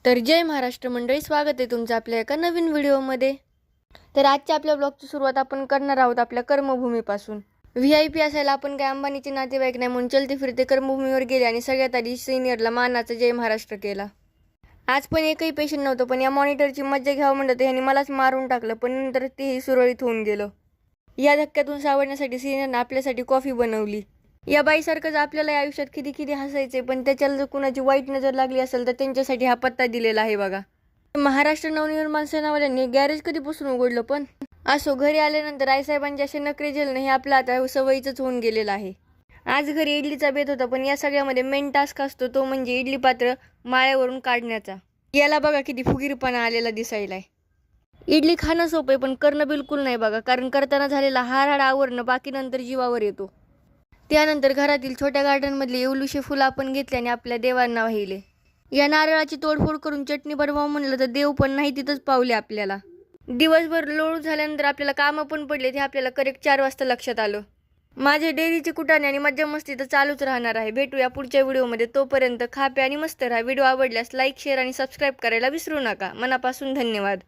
तर जय महाराष्ट्र मंडळी, स्वागत आहे तुमचं आपल्या एका नवीन व्हिडिओमध्ये. तर आजच्या आपल्या ब्लॉगची सुरुवात आपण करणार आहोत आपल्या कर्मभूमीपासून. VIP असायला आपण काय अंबानीचे नातेवाईक नाही म्हणून चलते फिरते कर्मभूमीवर गेले आणि सगळ्यात आधी सिनियरला मानाचा जय महाराष्ट्र केला. आज पण एकही पेशंट नव्हतं, पण या मॉनिटरची मज्जा घ्यावं म्हणलं तर ह्यांनी मलाच मारून टाकलं, पण नंतर तेही सुरळीत होऊन गेलं. या धक्क्यातून सावरण्यासाठी सिनियरनं आपल्यासाठी कॉफी बनवली. या बाईसारखंच आपल्याला या आयुष्यात किती किती हसायचे, पण त्याच्याला जर कुणाची वाईट नजर लागली असेल तर त्यांच्यासाठी हा पत्ता दिलेला आहे बघा. महाराष्ट्र नवनिर्माण सेनावाल्यांनी गॅरेज कधीपासून उघडलं, पण असो घरी आल्यानंतर आईसाहेबांचे असे नखरे झेलणं हे आपलं आता सवयीचंच होऊन गेलेलं आहे. आज घरी इडलीचा बेत होता, पण या सगळ्यामध्ये मेन टास्क असतो तो म्हणजे इडली पात्र माळ्यावरून काढण्याचा. याला बघा किती फुगीरपणा आलेला दिसायलाय. इडली खाणं सोपं आहे पण करणं बिलकुल नाही बघा, कारण करताना झालेला हाड आवरणं बाकी नंतर जीवावर येतो. त्यानंतर घरातील छोट्या गार्डनमधले येवलुशे फुलं आपण घेतले आणि आपल्या देवांना वाहिले. या नारळाची तोडफोड करून चटणी बनवावं म्हणलं तर देव पण नाही तिथंच पावले आपल्याला. दिवसभर लोळ झाल्यानंतर आपल्याला कामं पण पडले, ते आपल्याला करेक्ट 4 वाजता लक्षात आलं. माझे डेअरीचे कुटाणे आणि मज्जा मस्ती तर चालूच राहणार आहे. भेटूया पुढच्या व्हिडिओमध्ये. तोपर्यंत खा प्या आणि मस्त राहा. व्हिडिओ आवडल्यास लाईक, शेअर आणि सबस्क्राईब करायला विसरू नका. मनापासून धन्यवाद.